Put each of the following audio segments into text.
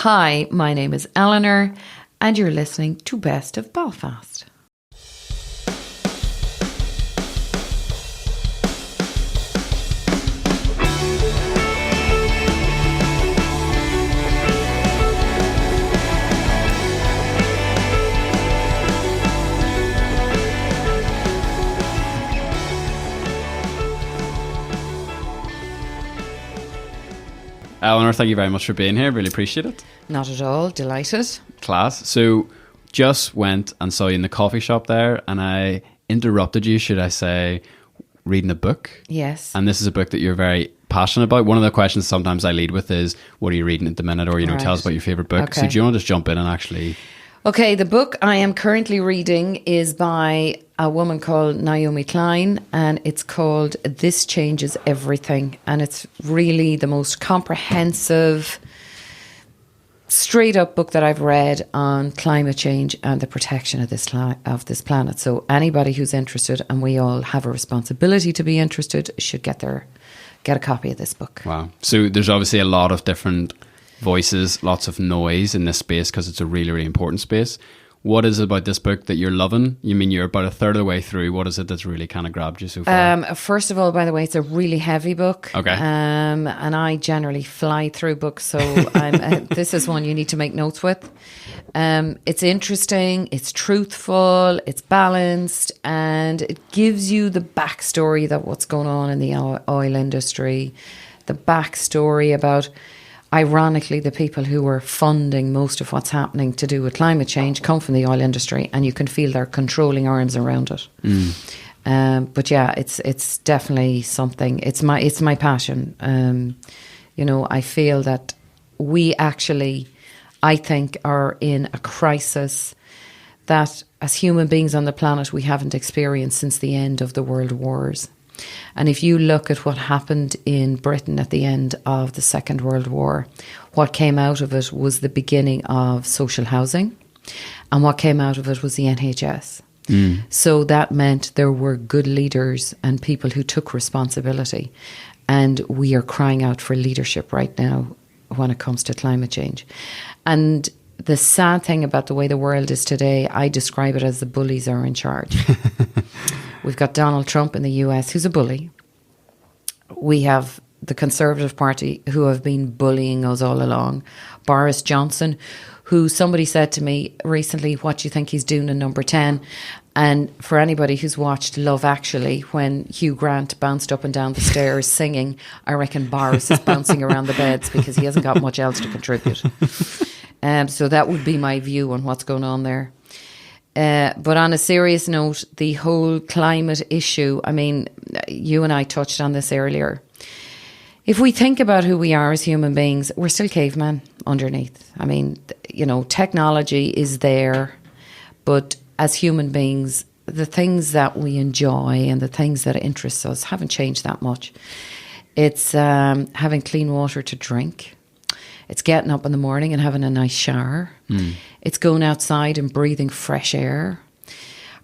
Hi, my name is Eleanor, and you're listening to Best of Belfast. Eleanor, thank you very much for being here. Really appreciate it. Not at all. Delighted. Class. So, just went and saw you in the coffee shop there, and I interrupted you, should I say, reading a book. Yes. And this is a book that you're very passionate about. One of the questions sometimes I lead with is, what are you reading at the minute? Or, tell us about your favourite book. Okay. So do you want to just jump in and actually... Okay, the book I am currently reading is by a woman called Naomi Klein, and it's called This Changes Everything. And it's really the most comprehensive, straight up book that I've read on climate change and the protection of this planet. So anybody who's interested, and we all have a responsibility to be interested, should get a copy of this book. Wow. So there's obviously a lot of different voices, lots of noise in this space because it's a really, really important space. What is it about this book that you're loving? You mean you're about a third of the way through. What is it that's really kind of grabbed you so far? First of all, by the way, it's a really heavy book. Okay. And I generally fly through books, so this is one you need to make notes with. It's interesting, it's truthful, it's balanced, and it gives you the backstory that what's going on in the oil industry, the backstory about... Ironically, the people who were funding most of what's happening to do with climate change come from the oil industry, and you can feel their controlling arms around it. But yeah, it's definitely something. It's my passion. I feel that we actually, I think, are in a crisis that, as human beings on the planet, we haven't experienced since the end of the world wars. And if you look at what happened in Britain at the end of the Second World War, what came out of it was the beginning of social housing, and what came out of it was the NHS. So that meant there were good leaders and people who took responsibility. And we are crying out for leadership right now when it comes to climate change. And the sad thing about the way the world is today, I describe it as the bullies are in charge. We've got Donald Trump in the US, who's a bully. We have the Conservative Party, who have been bullying us all along. Boris Johnson, who somebody said to me recently, what do you think he's doing in number 10? And for anybody who's watched Love Actually, when Hugh Grant bounced up and down the stairs singing, I reckon Boris is bouncing around the beds because he hasn't got much else to contribute. So that would be my view on what's going on there. But on a serious note, the whole climate issue, I mean, you and I touched on this earlier. If we think about who we are as human beings, we're still cavemen underneath. I mean, technology is there, but as human beings, the things that we enjoy and the things that interest us haven't changed that much. It's having clean water to drink. It's getting up in the morning and having a nice shower. It's going outside and breathing fresh air.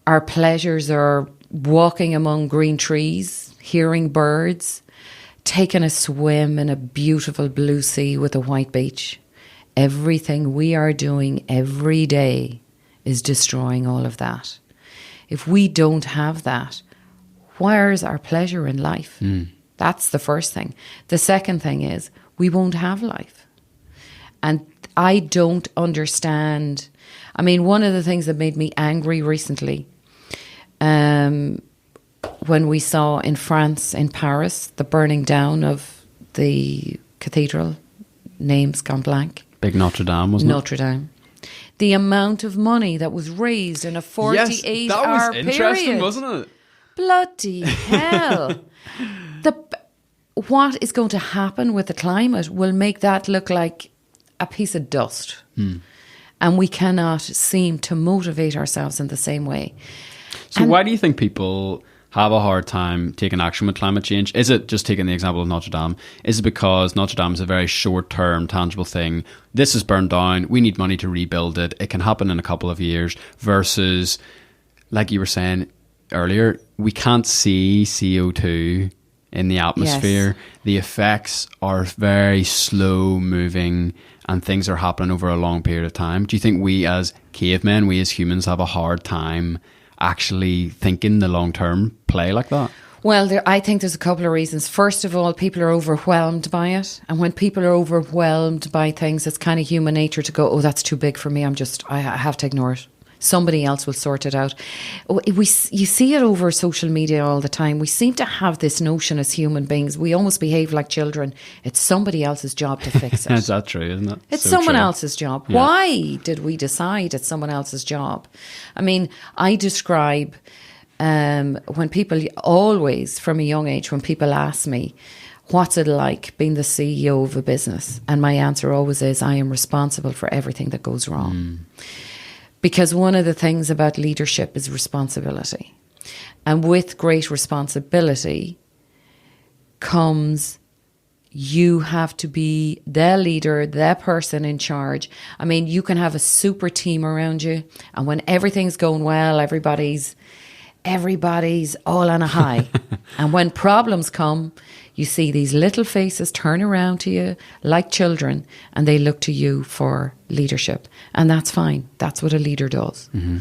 Our pleasures are walking among green trees, hearing birds, taking a swim in a beautiful blue sea with a white beach. Everything we are doing every day is destroying all of that. If we don't have that, where's our pleasure in life? That's the first thing. The second thing is we won't have life. And I don't understand. I mean, one of the things that made me angry recently, when we saw in France, in Paris, the burning down of the cathedral, name's gone blank. Big Notre Dame, wasn't it? Notre Dame. The amount of money that was raised in a 48-hour period. That was interesting, wasn't it? Bloody hell. What is going to happen with the climate will make that look like a piece of dust. And we cannot seem to motivate ourselves in the same way. So why do you think people have a hard time taking action with climate change? Is it, just taking the example of Notre Dame, is it because Notre Dame is a very short-term, tangible thing? This is burned down, we need money to rebuild it, it can happen in a couple of years, versus, like you were saying earlier, we can't see CO2 in the atmosphere. Yes. The effects are very slow moving, and things are happening over a long period of time. Do you think we as cavemen, we as humans, have a hard time actually thinking the long-term play like that? Well, I think there's a couple of reasons. First of all, people are overwhelmed by it. And when people are overwhelmed by things, it's kind of human nature to go, oh, that's too big for me. I have to ignore it. Somebody else will sort it out. You see it over social media all the time. We seem to have this notion as human beings. We almost behave like children. It's somebody else's job to fix it. Is that true, isn't it? It's so someone else's job. Yeah. Why did we decide it's someone else's job? I mean, I describe when people always, from a young age, when people ask me, what's it like being the CEO of a business? And my answer always is, I am responsible for everything that goes wrong. Because one of the things about leadership is responsibility. And with great responsibility comes you have to be the leader, the person in charge. I mean, you can have a super team around you, and when everything's going well, everybody's all on a high. And when problems come, you see these little faces turn around to you like children, and they look to you for leadership. And that's fine. That's what a leader does. Mm-hmm.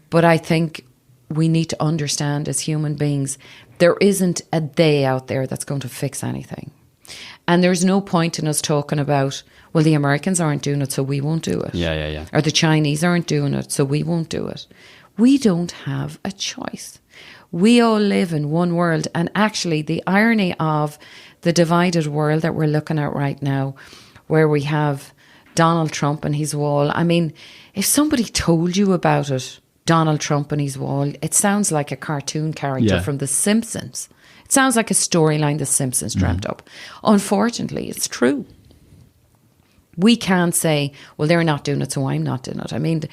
But I think we need to understand as human beings, there isn't a day out there that's going to fix anything. And there's no point in us talking about, well, the Americans aren't doing it, so we won't do it. Yeah. Or the Chinese aren't doing it, so we won't do it. We don't have a choice. We all live in one world. And actually, the irony of the divided world that we're looking at right now, where we have Donald Trump and his wall. I mean, if somebody told you about it, Donald Trump and his wall, it sounds like a cartoon character from The Simpsons. It sounds like a storyline The Simpsons dreamt up. Unfortunately, it's true. We can't say, well, they're not doing it, so I'm not doing it. I mean,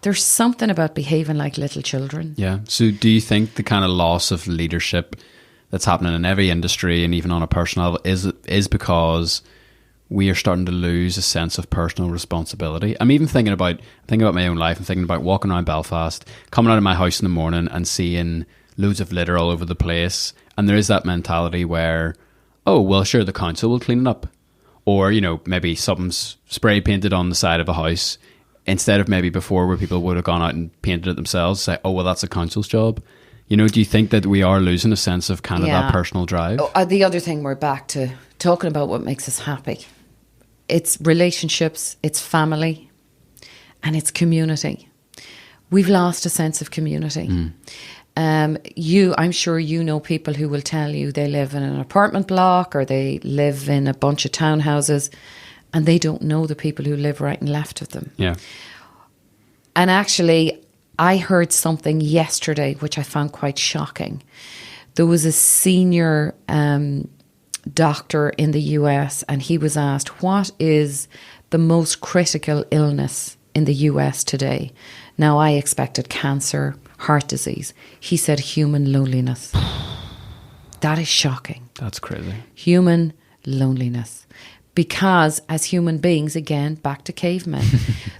there's something about behaving like little children. Yeah. So do you think the kind of loss of leadership that's happening in every industry and even on a personal level is because we are starting to lose a sense of personal responsibility? I'm even thinking about my own life. I'm thinking about walking around Belfast, coming out of my house in the morning and seeing loads of litter all over the place. And there is that mentality where, oh, well, sure, the council will clean it up. Or, you know, maybe something's spray painted on the side of a house instead of maybe before where people would have gone out and painted it themselves. Say, oh, well, that's a council's job. You know, do you think that we are losing a sense of kind of that personal drive? The other thing, we're back to talking about what makes us happy. It's relationships, it's family, and it's community. We've lost a sense of community. I'm sure you know people who will tell you they live in an apartment block or they live in a bunch of townhouses and they don't know the people who live right and left of them. Yeah. And actually, I heard something yesterday which I found quite shocking. There was a senior doctor in the US and he was asked, what is the most critical illness in the US today? Now, I expected cancer, heart disease. He said human loneliness. That is shocking. That's crazy. Human loneliness. Because as human beings, again, back to cavemen,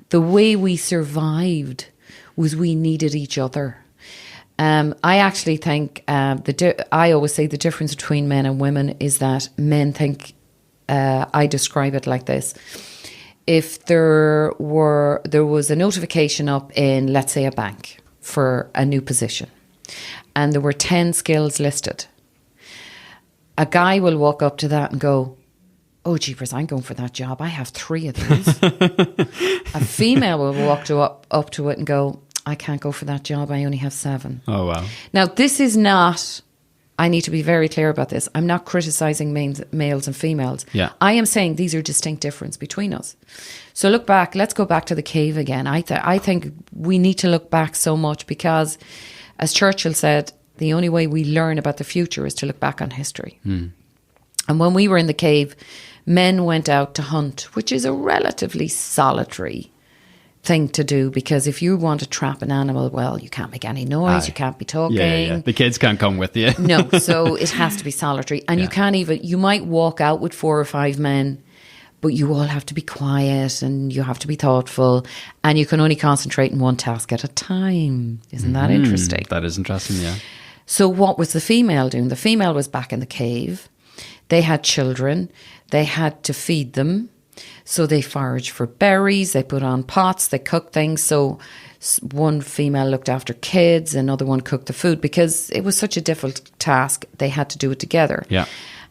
the way we survived was we needed each other. I actually think, I always say the difference between men and women is that men think, I describe it like this. If there was a notification up in, let's say, a bank for a new position, and there were 10 skills listed, a guy will walk up to that and go, oh, jeepers, I'm going for that job. I have 3 of these. A female will walk up to it and go, I can't go for that job. I only have 7. Oh, wow. Now, this is not, I need to be very clear about this. I'm not criticising males and females. Yeah. I am saying these are distinct differences between us. So look back, let's go back to the cave again. I think we need to look back so much because, as Churchill said, the only way we learn about the future is to look back on history. And when we were in the cave, men went out to hunt, which is a relatively solitary thing to do, because if you want to trap an animal, well, you can't make any noise, you can't be talking. Yeah. The kids can't come with you. No, so it has to be solitary. And you might walk out with 4 or 5 men, but you all have to be quiet and you have to be thoughtful and you can only concentrate on one task at a time. Isn't that interesting? That is interesting, yeah. So what was the female doing? The female was back in the cave. They had children. They had to feed them. So they forage for berries, they put on pots, they cook things. So one female looked after kids, another one cooked the food, because it was such a difficult task. They had to do it together. Yeah.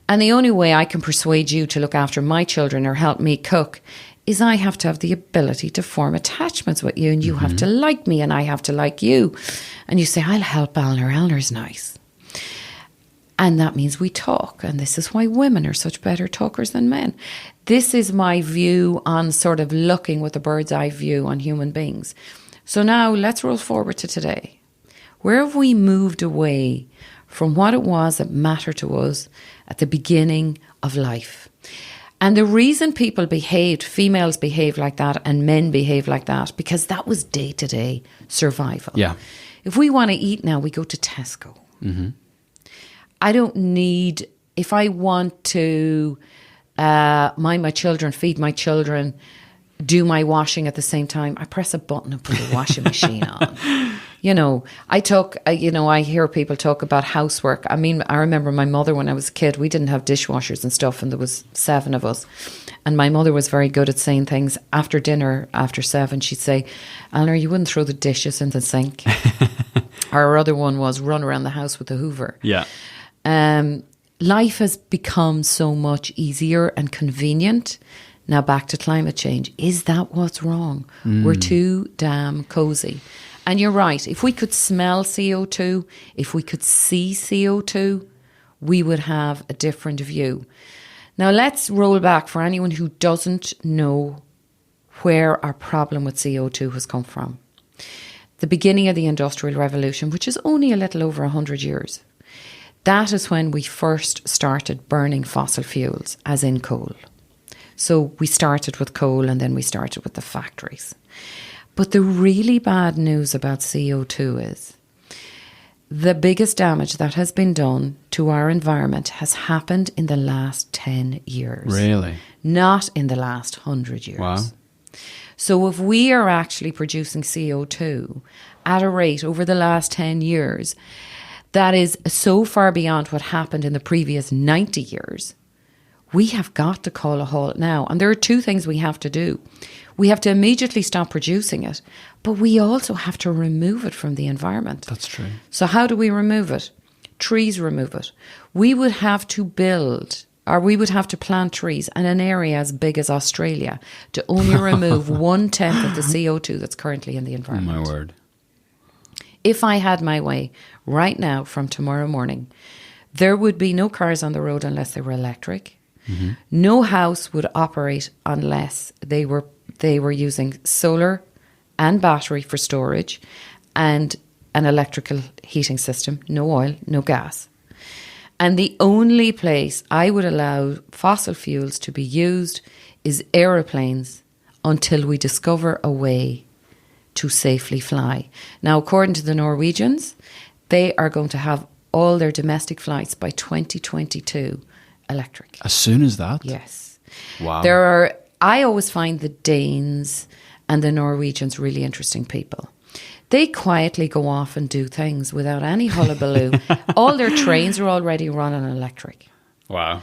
And the only way I can persuade you to look after my children or help me cook is I have to have the ability to form attachments with you, and you have to like me and I have to like you. And you say, I'll help Eleanor. Eleanor's nice. And that means we talk. And this is why women are such better talkers than men. This is my view on sort of looking with a bird's eye view on human beings. So now let's roll forward to today. Where have we moved away from what it was that mattered to us at the beginning of life? And the reason people behaved, females behave like that and men behave like that, because that was day-to-day survival. Yeah. If we want to eat now, we go to Tesco. I don't need, if I want to mind my children, feed my children, do my washing at the same time, I press a button and put the washing machine on. You know, I hear people talk about housework. I mean, I remember my mother when I was a kid, we didn't have dishwashers and stuff, and there was 7 of us. And my mother was very good at saying things after dinner, after 7, she'd say, Eleanor, you wouldn't throw the dishes in the sink. Our other one was run around the house with the Hoover. Yeah. Life has become so much easier and convenient. Now back to climate change. Is that what's wrong? We're too damn cozy. And you're right. If we could smell CO2, if we could see CO2, we would have a different view. Now let's roll back for anyone who doesn't know where our problem with CO2 has come from. The beginning of the Industrial Revolution, which is only a little over 100 years. That is when we first started burning fossil fuels, as in coal. So we started with coal and then we started with the factories. But the really bad news about CO2 is the biggest damage that has been done to our environment has happened in the last 10 years. Really? Not in the last 100 years. Wow. So if we are actually producing CO2 at a rate over the last 10 years that is so far beyond what happened in the previous 90 years, we have got to call a halt now. And there are 2 things we have to do. We have to immediately stop producing it, but we also have to remove it from the environment. That's true. So how do we remove it? Trees remove it. We would have to build, or we would have to plant trees in an area as big as Australia to only remove 1/10 of the CO2 that's currently in the environment. Oh, my word. If I had my way right now from tomorrow morning, there would be no cars on the road unless they were electric. No house would operate unless they were using solar and battery for storage and an electrical heating system, no oil, no gas. And the only place I would allow fossil fuels to be used is aeroplanes until we discover a way to safely fly. Now, according to the Norwegians, they are going to have all their domestic flights by 2022 electric. As soon as that? Yes. Wow. I always find the Danes and the Norwegians really interesting people. They quietly go off and do things without any hullabaloo. All their trains are already run on electric. Wow.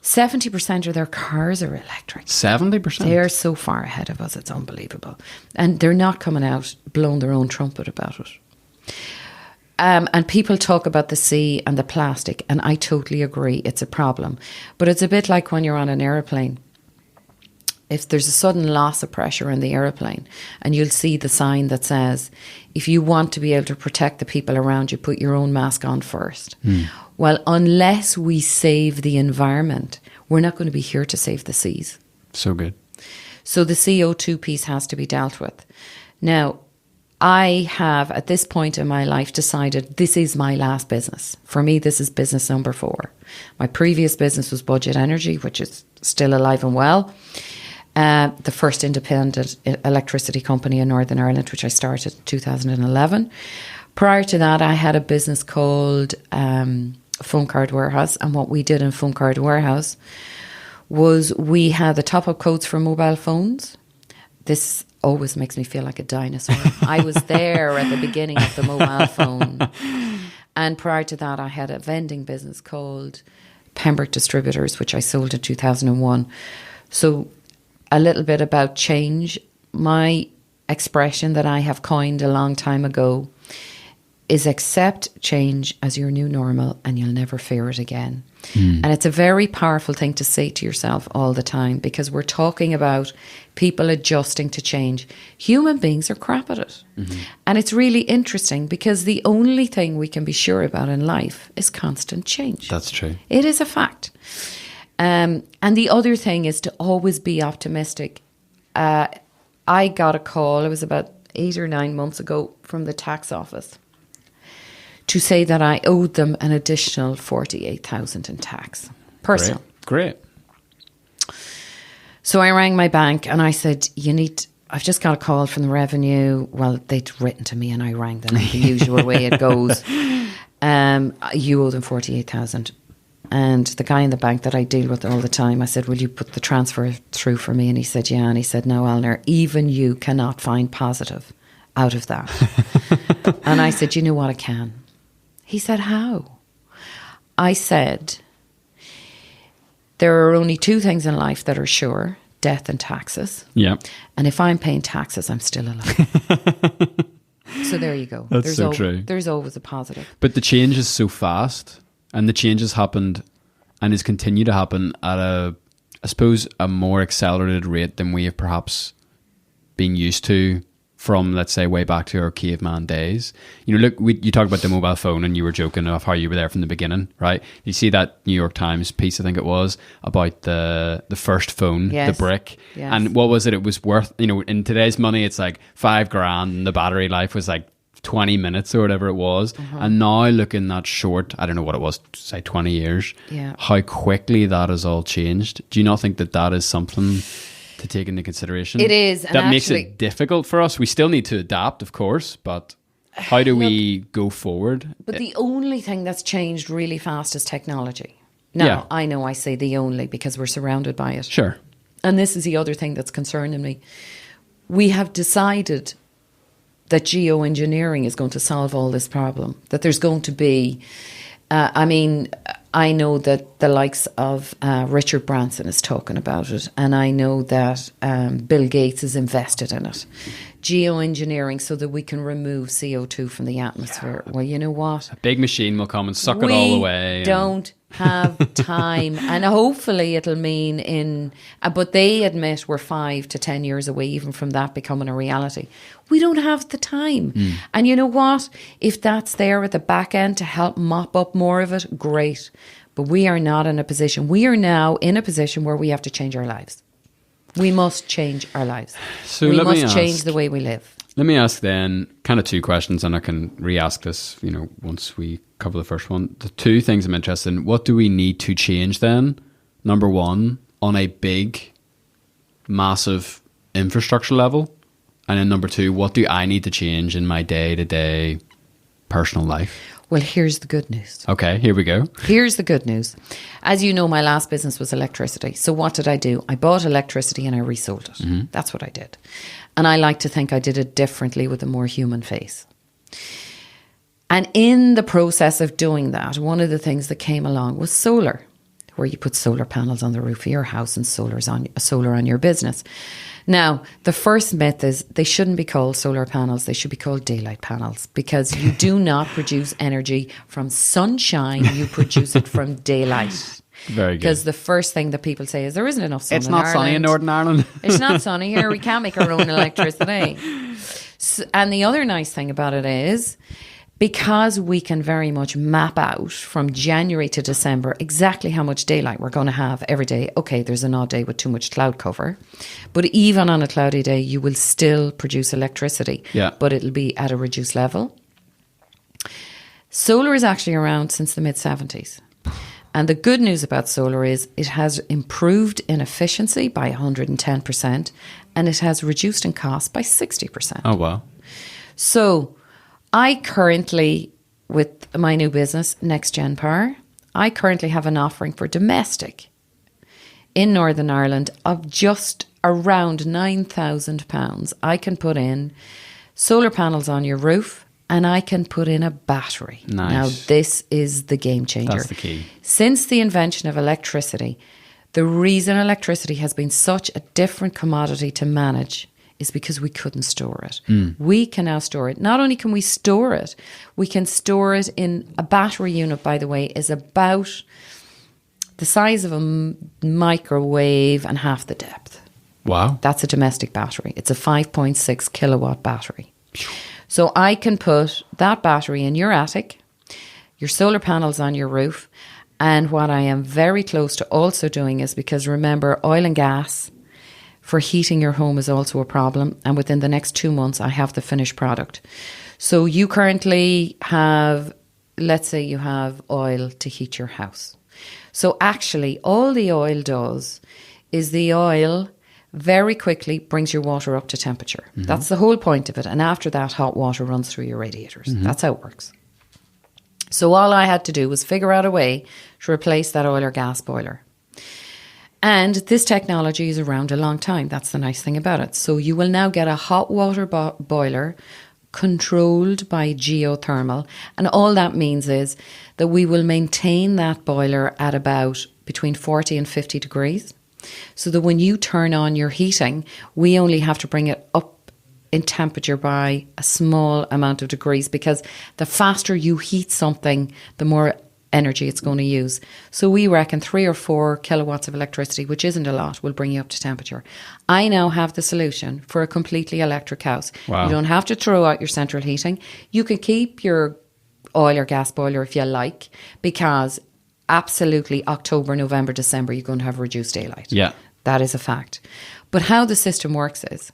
70% of their cars are electric. 70%? They're so far ahead of us, it's unbelievable. And they're not coming out blowing their own trumpet about it. And people talk about the sea and the plastic, and I totally agree, it's a problem. But it's a bit like when you're on an aeroplane. If there's a sudden loss of pressure in the aeroplane, and you'll see the sign that says, if you want to be able to protect the people around you, put your own mask on first. Well, unless we save the environment, we're not going to be here to save the seas. So good. So the CO2 piece has to be dealt with. Now, I have, at this point in my life, decided this is my last business. For me, this is business number 4. My previous business was Budget Energy, which is still alive and well. The first independent electricity company in Northern Ireland, which I started in 2011. Prior to that, I had a business called Phonecard Warehouse. And what we did in Phonecard Warehouse was we had the top-up codes for mobile phones. This always makes me feel like a dinosaur. I was there at the beginning of the mobile phone. And prior to that, I had a vending business called Pembroke Distributors, which I sold in 2001. So a little bit about change. My expression that I have coined a long time ago is accept change as your new normal and you'll never fear it again. And it's a very powerful thing to say to yourself all the time, because we're talking about people adjusting to change. Human beings are crap at it. And it's really interesting because the only thing we can be sure about in life is constant change. That's true. It is a fact. And the other thing is to always be optimistic. I got a call, it was about 8 or 9 months ago, from the tax office to say that I owed them an additional 48,000 in tax. Personal. Great. So I rang my bank and I said, I've just got a call from the revenue. Well, they'd written to me and I rang them the usual way it goes. You owe them 48,000. And the guy in the bank that I deal with all the time, I said, will you put the transfer through for me? And he said, yeah. And he said, no, Eleanor, even you cannot find positive out of that. And I said, you know what, I can. He said, how? I said, there are only 2 things in life that are sure, death and taxes. Yeah. And if I'm paying taxes, I'm still alive. So there you go. That's so true. There's always a positive. But the change is so fast, and the change has happened and is continue to happen at I suppose, a more accelerated rate than we have perhaps been used to from, let's say, way back to our caveman days. You know, look, you talked about the mobile phone and you were joking of how you were there from the beginning, right? You see that New York Times piece, I think it was, about the first phone, yes. the brick. Yes. And what was it? It was worth, you know, in today's money, it's like $5,000 and the battery life was like 20 minutes or whatever it was. And now looking that short, I don't know what it was, say 20 years, how quickly that has all changed. Do you not think that is something to take into consideration? It is. That makes it difficult for us. We still need to adapt, of course, but how do we go forward? But the only thing that's changed really fast is technology. Now, I know I say the only because we're surrounded by it. Sure. And this is the other thing that's concerning me. We have decided that geoengineering is going to solve all this problem, that there's going to be, I know that the likes of Richard Branson is talking about it, and I know that Bill Gates is invested in it. Geoengineering so that we can remove CO2 from the atmosphere. Well, you know what? A big machine will come and suck it all away. We don't have time. And hopefully it'll mean but they admit we're 5 to 10 years away even from that becoming a reality. We don't have the time. And you know what? If that's there at the back end to help mop up more of it, great. But we are not in a position. We are now in a position where we have to change our lives. We must change our lives. So we must change the way we live. Let me ask then kind of 2 questions, and I can re-ask this, you know, once we cover the first one. The 2 things I'm interested in, what do we need to change then? Number 1, on a big, massive infrastructure level. And then number 2, what do I need to change in my day-to-day personal life? Well, here's the good news. Okay, here we go. Here's the good news. As you know, my last business was electricity. So what did I do? I bought electricity and I resold it. That's what I did. And I like to think I did it differently with a more human face. And in the process of doing that, one of the things that came along was solar, where you put solar panels on the roof of your house and solar on your business. Now, the first myth is they shouldn't be called solar panels. They should be called daylight panels, because you do not produce energy from sunshine. You produce it from daylight. Very good. Because the first thing that people say is there isn't enough sun It's in not Ireland. sunny in Northern Ireland. It's not sunny here. We can't make our own electricity. And the other nice thing about it is, because we can very much map out from January to December exactly how much daylight we're going to have every day. Okay, there's an odd day with too much cloud cover. But even on a cloudy day, you will still produce electricity. Yeah. But it'll be at a reduced level. Solar is actually around since the mid-70s. And the good news about solar is it has improved in efficiency by 110%, and it has reduced in cost by 60%. Oh, wow. So I currently, with my new business, Next Gen Power, I currently have an offering for domestic in Northern Ireland of just around £9,000. I can put in solar panels on your roof and I can put in a battery. Nice. Now, this is the game changer. That's the key. Since the invention of electricity, The reason electricity has been such a different commodity to manage is because we couldn't store it. We can now store it. Not only can we store it, we can store it in a battery unit, by the way, is about the size of a microwave and half the depth. Wow. That's a domestic battery. It's a 5.6 kilowatt battery. So I can put that battery in your attic, your solar panels on your roof. And what I am very close to also doing is, because remember, oil and gas for heating your home is also a problem. And within the next 2 months, I have the finished product. So you currently have, let's say you have oil to heat your house. So actually, all the oil does is the oil very quickly brings your water up to temperature. That's the whole point of it. And after that, hot water runs through your radiators. That's how it works. So all I had to do was figure out a way to replace that oil or gas boiler. And this technology is around a long time. That's the nice thing about it. So you will now get a hot water boiler controlled by geothermal. And all that means is that we will maintain that boiler at about between 40 and 50 degrees. So that when you turn on your heating, we only have to bring it up in temperature by a small amount of degrees, because the faster you heat something, the more energy it's going to use. So we reckon 3 or 4 kilowatts of electricity, which isn't a lot, will bring you up to temperature. I now have the solution for a completely electric house. Wow. You don't have to throw out your central heating. You can keep your oil or gas boiler if you like, because absolutely October, November, December, you're going to have reduced daylight. Yeah. That is a fact. But how the system works is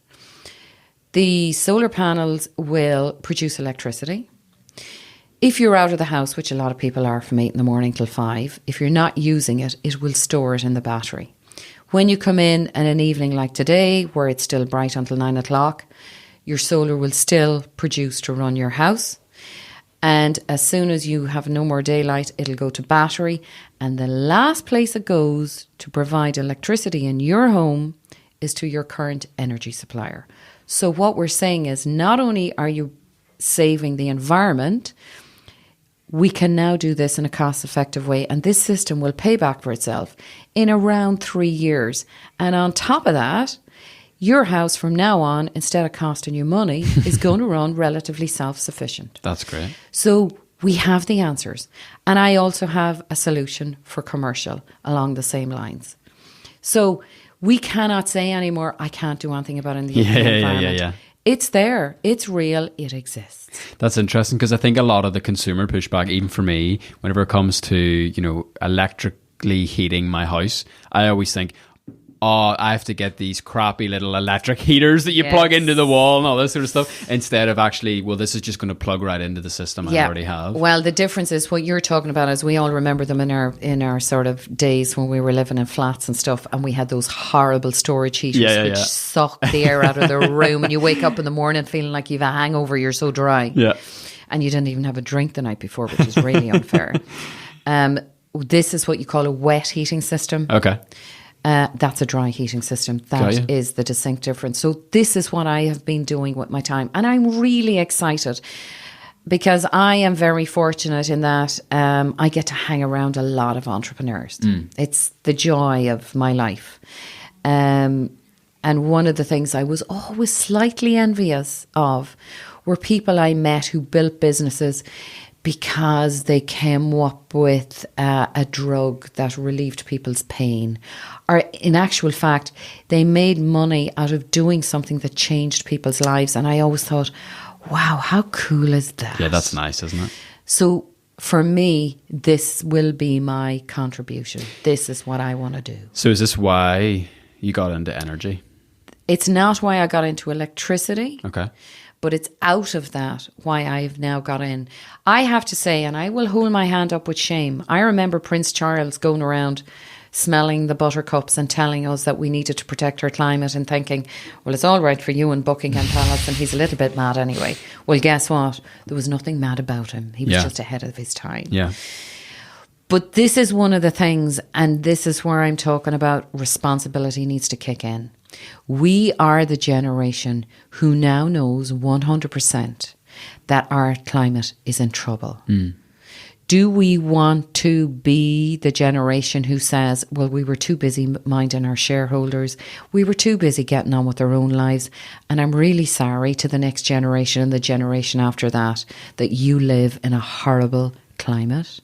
the solar panels will produce electricity. If you're out of the house, which a lot of people are from 8 in the morning till 5, if you're not using it, it will store it in the battery. When you come in an evening like today, where it's still bright until 9 o'clock, your solar will still produce to run your house. And as soon as you have no more daylight, it'll go to battery. And the last place it goes to provide electricity in your home is to your current energy supplier. So what we're saying is, not only are you saving the environment, we can now do this in a cost-effective way. And this system will pay back for itself in around 3 years. And on top of that, your house from now on, instead of costing you money, is going to run relatively self-sufficient. That's great. So we have the answers. And I also have a solution for commercial along the same lines. So we cannot say anymore, I can't do anything about it in the environment. Yeah. It's there. It's real. It exists. That's interesting, because I think a lot of the consumer pushback, even for me, whenever it comes to, electrically heating my house, I always think, oh, I have to get these crappy little electric heaters that you plug into the wall and all this sort of stuff, instead of actually, well, this is just going to plug right into the system I already have. Well, the difference is what you're talking about is we all remember them in our sort of days when we were living in flats and stuff, and we had those horrible storage heaters which suck the air out of the room, and you wake up in the morning feeling like you've a hangover, you're so dry. Yeah. And you didn't even have a drink the night before, which is really unfair. This is what you call a wet heating system. Okay. That's a dry heating system. That is the distinct difference. So this is what I have been doing with my time. And I'm really excited because I am very fortunate in that I get to hang around a lot of entrepreneurs. It's the joy of my life. And one of the things I was always slightly envious of were people I met who built businesses because they came up with a drug that relieved people's pain. Or in actual fact, they made money out of doing something that changed people's lives. And I always thought, wow, how cool is that? Yeah, that's nice, isn't it? So for me, this will be my contribution. This is what I want to do. So is this why you got into energy? It's not why I got into electricity. Okay. But it's out of that why I've now got in. I have to say, and I will hold my hand up with shame, I remember Prince Charles going around smelling the buttercups and telling us that we needed to protect our climate and thinking, well, it's all right for you in Buckingham Palace and he's a little bit mad anyway. Well, guess what? There was nothing mad about him. He was just ahead of his time. Yeah. But this is one of the things, and this is where I'm talking about responsibility needs to kick in. We are the generation who now knows 100% that our climate is in trouble. Do we want to be the generation who says, well, we were too busy minding our shareholders, we were too busy getting on with our own lives, and I'm really sorry to the next generation and the generation after that you live in a horrible climate?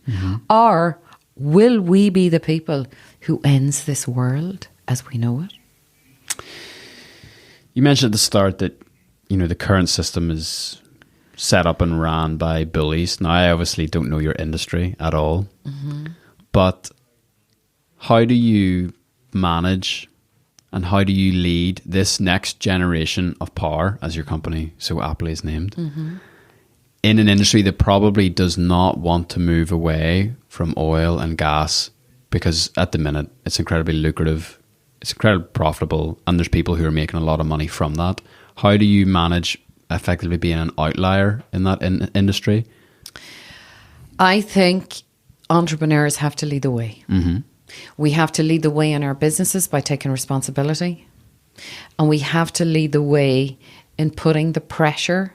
Or will we be the people who ends this world as we know it? You mentioned at the start that, the current system is set up and ran by bullies. Now, I obviously don't know your industry at all, but how do you manage and how do you lead this next generation of power, as your company so aptly is named, in an industry that probably does not want to move away from oil and gas, because at the minute it's incredibly lucrative, it's incredibly profitable, and there's people who are making a lot of money from that? How do you manage effectively being an outlier in that industry? I think entrepreneurs have to lead the way. We have to lead the way in our businesses by taking responsibility, and we have to lead the way in putting the pressure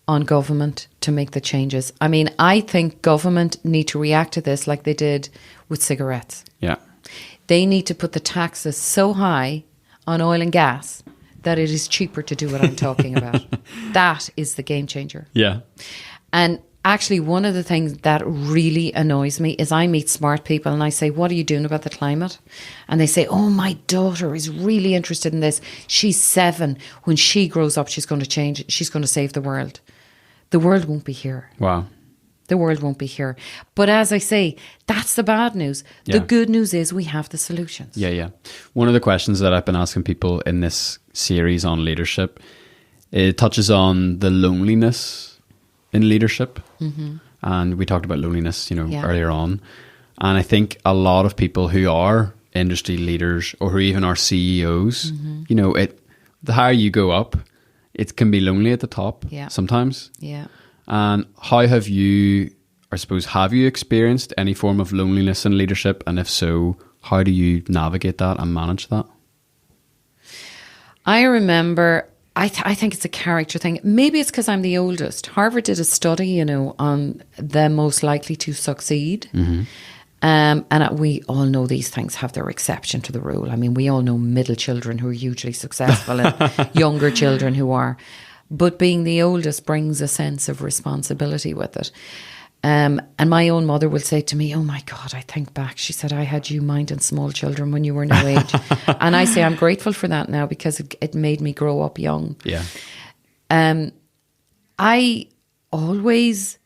on government to make the changes. I mean, I think government need to react to this like they did with cigarettes. Yeah. They need to put the taxes so high on oil and gas that it is cheaper to do what I'm talking about. That is the game changer. Yeah. And actually, one of the things that really annoys me is I meet smart people and I say, what are you doing about the climate? And they say, oh, my daughter is really interested in this. She's 7. When she grows up, she's going to change. She's going to save the world. The world won't be here. Wow. The world won't be here. But as I say, that's the bad news. Yeah. The good news is we have the solutions. Yeah. One of the questions that I've been asking people in this series on leadership, it touches on the loneliness in leadership. And we talked about loneliness, earlier on. And I think a lot of people who are industry leaders or who even are CEOs, the higher you go up, it can be lonely at the top sometimes. Yeah. And how have you experienced any form of loneliness in leadership? And if so, how do you navigate that and manage that? I remember, I think it's a character thing. Maybe it's because I'm the oldest. Harvard did a study, on the most likely to succeed. And we all know these things have their exception to the rule. I mean, we all know middle children who are hugely successful and younger children who are. But being the oldest brings a sense of responsibility with it. And my own mother will say to me, oh my God, I think back. She said, I had you minding small children when you were no age. And I say, I'm grateful for that now because it made me grow up young. Yeah. I always,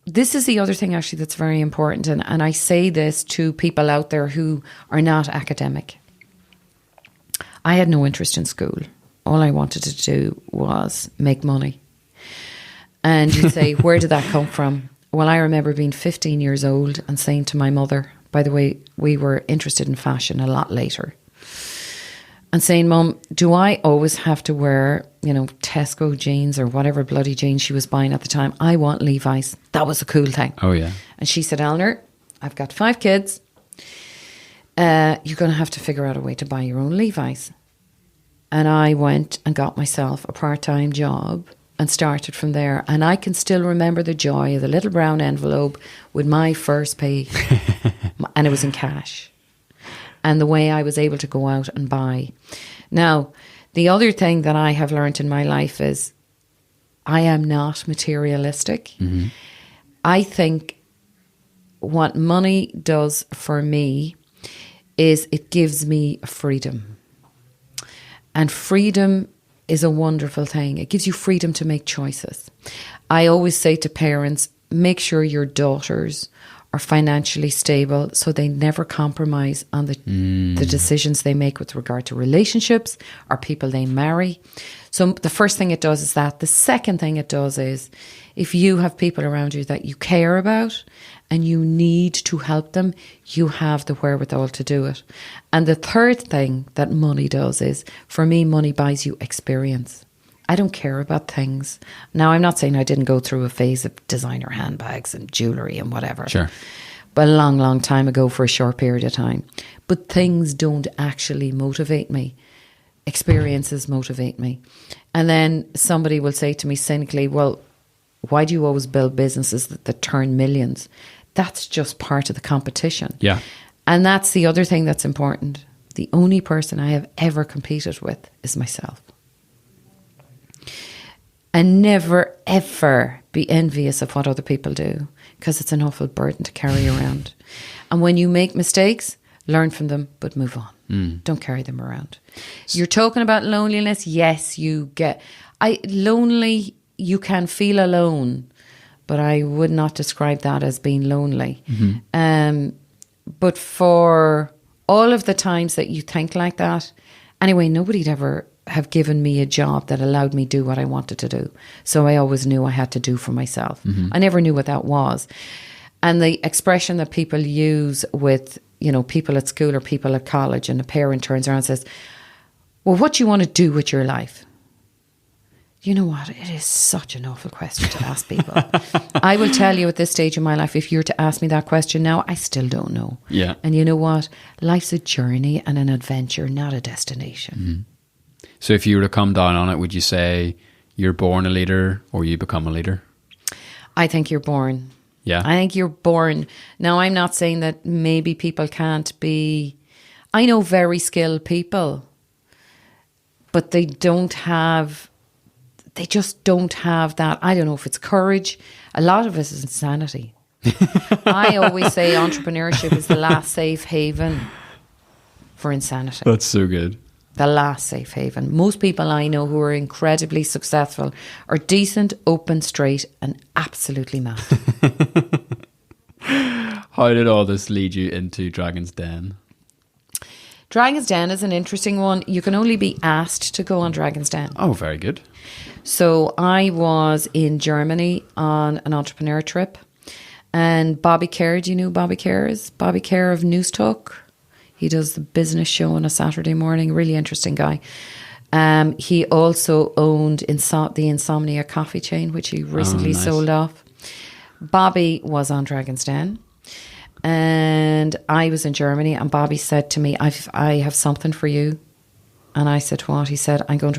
this is the other thing actually that's very important. And I say this to people out there who are not academic. I had no interest in school. All I wanted to do was make money. And you say, where did that come from? Well, I remember being 15 years old and saying to my mother, by the way, we were interested in fashion a lot later, and saying, Mum, do I always have to wear, Tesco jeans or whatever bloody jeans she was buying at the time? I want Levi's. That was a cool thing. Oh, yeah. And she said, Eleanor, I've got 5 kids. You're going to have to figure out a way to buy your own Levi's. And I went and got myself a part-time job and started from there. And I can still remember the joy of the little brown envelope with my first pay. And it was in cash. And the way I was able to go out and buy. Now, the other thing that I have learned in my life is I am not materialistic. I think what money does for me is it gives me freedom. And freedom is a wonderful thing. It gives you freedom to make choices. I always say to parents, make sure your daughters are financially stable so they never compromise on the decisions they make with regard to relationships or people they marry. So the first thing it does is that. The second thing it does is if you have people around you that you care about and you need to help them, you have the wherewithal to do it. And the third thing that money does is, for me, money buys you experience. I don't care about things. Now, I'm not saying I didn't go through a phase of designer handbags and jewellery and whatever. Sure. But a long, long time ago for a short period of time. But things don't actually motivate me. Experiences motivate me. And then somebody will say to me cynically, well, Why do you always build businesses that turn millions? That's just part of the competition. Yeah. And that's the other thing that's important. The only person I have ever competed with is myself. And never, ever be envious of what other people do, because it's an awful burden to carry around. And when you make mistakes, learn from them, but move on. Don't carry them around. You're talking about loneliness. Yes, you get... lonely, you can feel alone, but I would not describe that as being lonely. But for all of the times that you think like that, anyway, nobody'd ever have given me a job that allowed me to do what I wanted to do. So I always knew I had to do for myself. I never knew what that was. And the expression that people use with, you know, people at school or people at college, and a parent turns around and says, well, what do you want to do with your life? You know what? It is such an awful question to ask people. I will tell you at this stage in my life, if you were to ask me that question now, I still don't know. Yeah. And you know what? Life's a journey and an adventure, not a destination. So if you were to come down on it, would you say you're born a leader or you become a leader? I think you're born. Yeah. I think you're born. Now, I'm not saying that maybe people can't be... I know very skilled people, but they don't have... They just don't have that. I don't know if it's courage. A lot of it is insanity. I always say entrepreneurship is the last safe haven for insanity. That's so good. The last safe haven. Most people I know who are incredibly successful are decent, open, straight, and absolutely mad. How did all this lead you into Dragon's Den? Dragon's Den is an interesting one. You can only be asked to go on Dragon's Den. Oh, very good. So I was in Germany on an entrepreneur trip, and Bobby Kerr, do you know who Bobby Kerr is? Bobby Kerr of News Talk. He does the business show on a Saturday morning. Really interesting guy. He also owned the Insomnia coffee chain, which he recently sold off. Bobby was on Dragon's Den, and I was in Germany, and Bobby said to me, I have something for you. And I said, what? He said, I'm going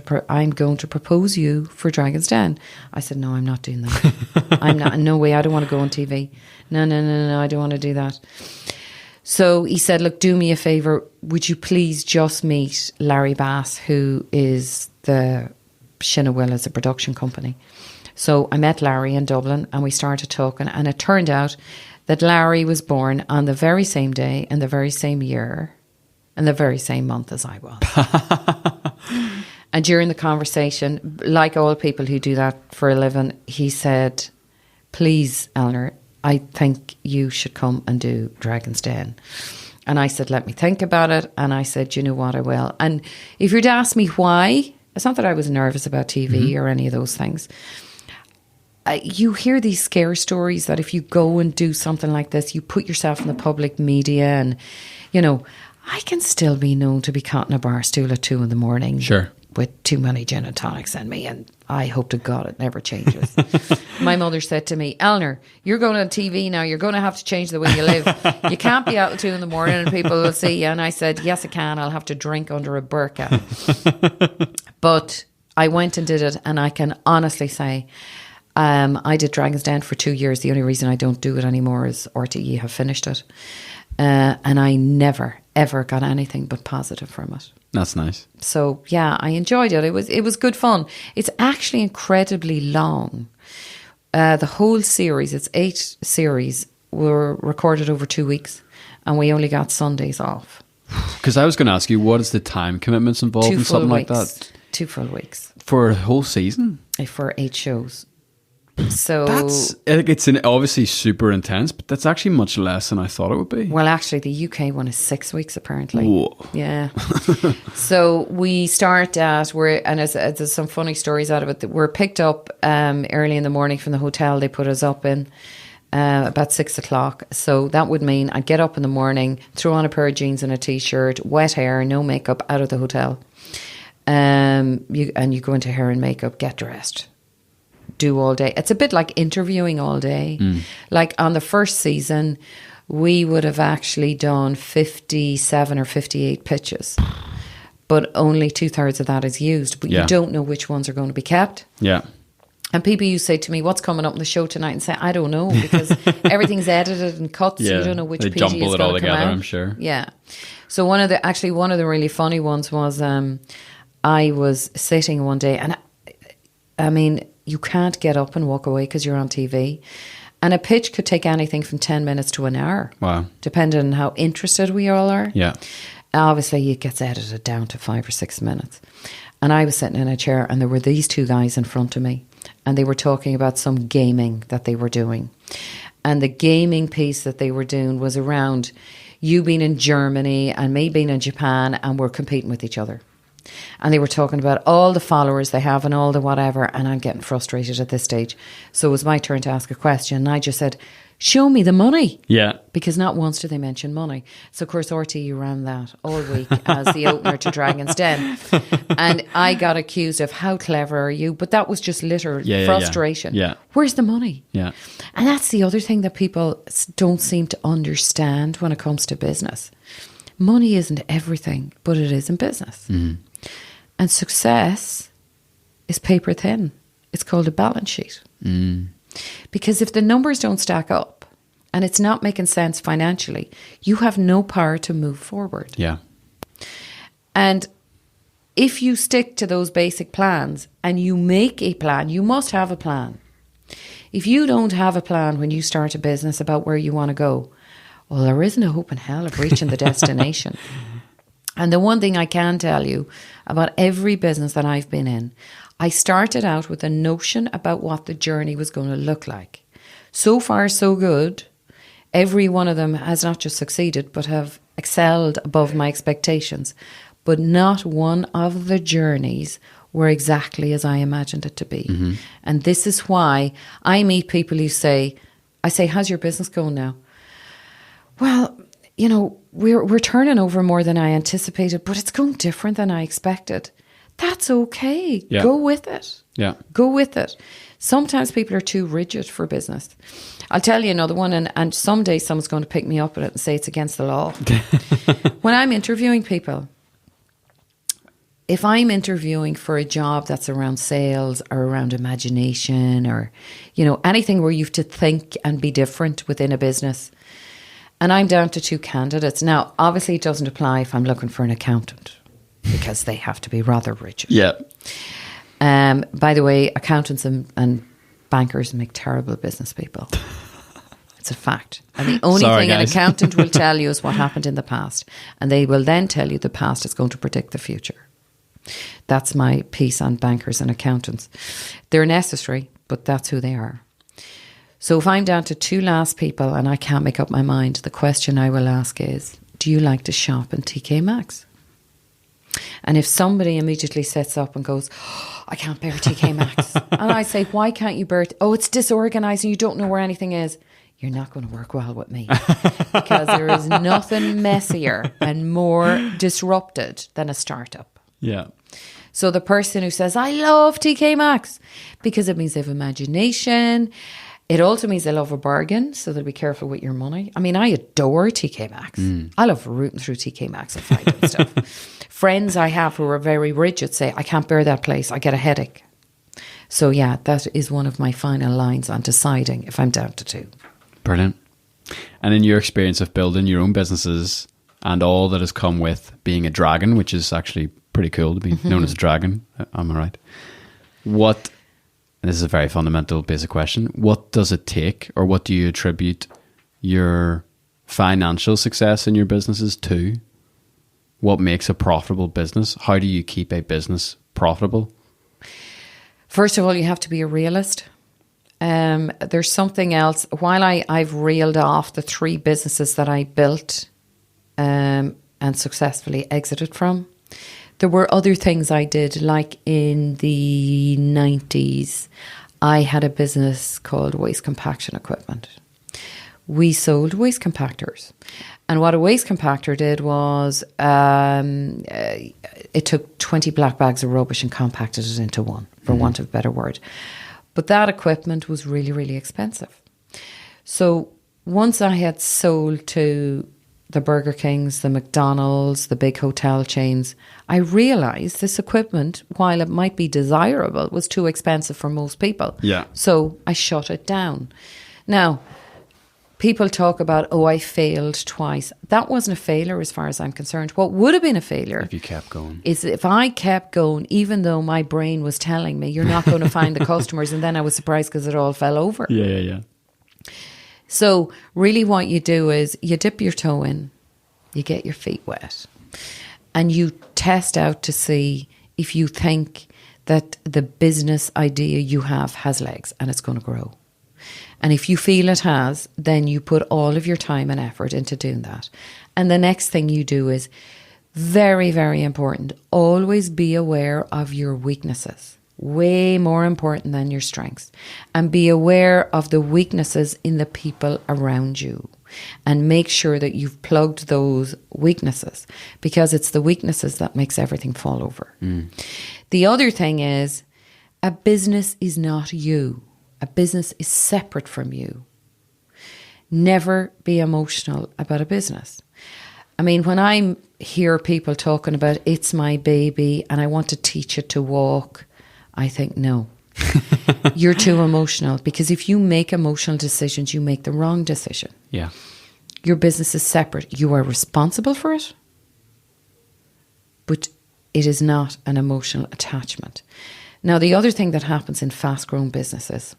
to propose you for Dragon's Den. I said, no, I'm not doing that. I'm not. No way. I don't want to go on TV. No. I don't want to do that. So he said, look, do me a favor. Would you please just meet Larry Bass, who is the Shinawil as a production company. So I met Larry in Dublin, and we started talking. And it turned out that Larry was born on the very same day and the very same year and the very same month as I was. And during the conversation, like all people who do that for a living, he said, please, Eleanor, I think you should come and do Dragon's Den. And I said, let me think about it. And I said, you know what, I will. And if you'd ask me why, it's not that I was nervous about TV or any of those things. You hear these scare stories that if you go and do something like this, you put yourself in the public media, and, you know, I can still be known to be caught in a bar stool at 2 a.m. Sure. With too many gin and tonics in me, and I hope to God it never changes. My mother said to me, Eleanor, you're going on TV now, you're going to have to change the way you live. You can't be out at 2 a.m. and people will see you. And I said, yes I can, I'll have to drink under a burqa. But I went and did it, and I can honestly say I did Dragon's Den for 2 years. The only reason I don't do it anymore is RTE have finished it. And I never, ever got anything but positive from it. That's nice. So, yeah, I enjoyed it. It was good fun. It's actually incredibly long. The whole series, it's 8 series, were recorded over 2 weeks, and we only got Sundays off. Because I was going to ask you, what is the time commitments involved in something like that? 2 full weeks. For a whole season? For 8 shows. So it's obviously super intense, but that's actually much less than I thought it would be. Well, actually, the UK one is 6 weeks apparently. Whoa. Yeah. So we start at there's some funny stories out of it. We're picked up early in the morning from the hotel they put us up in about 6 o'clock. So that would mean I'd get up in the morning, throw on a pair of jeans and a t-shirt, wet hair, no makeup, out of the hotel. You go into hair and makeup, get dressed. Do all day. It's a bit like interviewing all day. Like on the first season, we would have actually done 57 or 58 pitches, but only 2/3 of that is used. But you don't know which ones are going to be kept. Yeah. And people used to say to me, what's coming up in the show tonight? And say, I don't know, because everything's edited and cut, so you don't know which they PG jumble is it all going to come together, out. I'm sure. Yeah. So one of the really funny ones was I was sitting one day, and I mean, you can't get up and walk away because you're on TV. And a pitch could take anything from 10 minutes to an hour. Wow. Depending on how interested we all are. Yeah. Obviously, it gets edited down to 5 or 6 minutes. And I was sitting in a chair, and there were these two guys in front of me. And they were talking about some gaming that they were doing. And the gaming piece that they were doing was around you being in Germany and me being in Japan, and we're competing with each other. And they were talking about all the followers they have and all the whatever, and I'm getting frustrated at this stage. So it was my turn to ask a question, and I just said, show me the money. Yeah. Because not once did they mention money. So, of course, RTE ran that all week as the opener to Dragon's Den. And I got accused of, how clever are you? But that was just literal frustration. Yeah. Where's the money? Yeah. And that's the other thing that people don't seem to understand when it comes to business. Money isn't everything, but it is in business. Mm. And success is paper thin. It's called a balance sheet. Mm. Because if the numbers don't stack up and it's not making sense financially, you have no power to move forward. Yeah. And if you stick to those basic plans and you make a plan, you must have a plan. If you don't have a plan when you start a business about where you want to go, well, there isn't a hope in hell of reaching the destination. And the one thing I can tell you about every business that I've been in, I started out with a notion about what the journey was going to look like. So far, so good. Every one of them has not just succeeded, but have excelled above my expectations. But not one of the journeys were exactly as I imagined it to be. Mm-hmm. And this is why I meet people who say, how's your business going now? Well, you know, we're turning over more than I anticipated, but it's going different than I expected. That's okay. Yeah. Go with it. Yeah. Go with it. Sometimes people are too rigid for business. I'll tell you another one, and someday someone's going to pick me up on it and say it's against the law. When I'm interviewing people, if I'm interviewing for a job that's around sales or around imagination or, you know, anything where you have to think and be different within a business, and I'm down to 2 candidates. Now, obviously it doesn't apply if I'm looking for an accountant because they have to be rather rigid. Yeah. By the way, accountants and bankers make terrible business people. It's a fact. And the only thing an accountant will tell you is what happened in the past. And they will then tell you the past is going to predict the future. That's my piece on bankers and accountants. They're necessary, but that's who they are. So if I'm down to 2 last people and I can't make up my mind, the question I will ask is, do you like to shop in TK Maxx? And if somebody immediately sets up and goes, oh, I can't bear TK Maxx. And I say, why can't you bear it? Oh, it's disorganized and you don't know where anything is. You're not going to work well with me. Because there is nothing messier and more disrupted than a startup. Yeah. So the person who says, I love TK Maxx, because it means they have imagination. It also means they love a bargain, so they'll be careful with your money. I mean, I adore TK Maxx. I love rooting through TK Maxx and finding stuff. Friends I have who are very rigid say, I can't bear that place, I get a headache. So yeah, that is one of my final lines on deciding if I'm down to 2. Brilliant. And in your experience of building your own businesses and all that has come with being a dragon, which is actually pretty cool to be known as a dragon, am I right? What, and this is a very fundamental basic question, what does it take, or what do you attribute your financial success in your businesses to? What makes a profitable business? How do you keep a business profitable? First of all, you have to be a realist. There's something else. While I've reeled off the 3 businesses that I built and successfully exited from, there were other things I did, like in the 90s, I had a business called Waste Compaction Equipment. We sold waste compactors. And what a waste compactor did was it took 20 black bags of rubbish and compacted it into one, for want of a better word. But that equipment was really, really expensive. So once I had sold to the Burger Kings, the McDonald's, the big hotel chains, I realised this equipment, while it might be desirable, was too expensive for most people. Yeah. So I shut it down. Now, people talk about, oh, I failed twice. That wasn't a failure as far as I'm concerned. What would have been a failure If you kept going. is if I kept going, even though my brain was telling me, you're not going to find the customers. And then I was surprised because it all fell over. Yeah. So really what you do is you dip your toe in, you get your feet wet, and you test out to see if you think that the business idea you have has legs and it's going to grow. And if you feel it has, then you put all of your time and effort into doing that. And the next thing you do is very, very important. Always be aware of your weaknesses. Way more important than your strengths. And be aware of the weaknesses in the people around you. And make sure that you've plugged those weaknesses. Because it's the weaknesses that makes everything fall over. The other thing is, a business is not you. A business is separate from you. Never be emotional about a business. I mean, when I hear people talking about it's my baby and I want to teach it to walk, I think, no, you're too emotional. Because if you make emotional decisions, you make the wrong decision. Yeah. Your business is separate. You are responsible for it, but it is not an emotional attachment. Now, the other thing that happens in fast-growing businesses,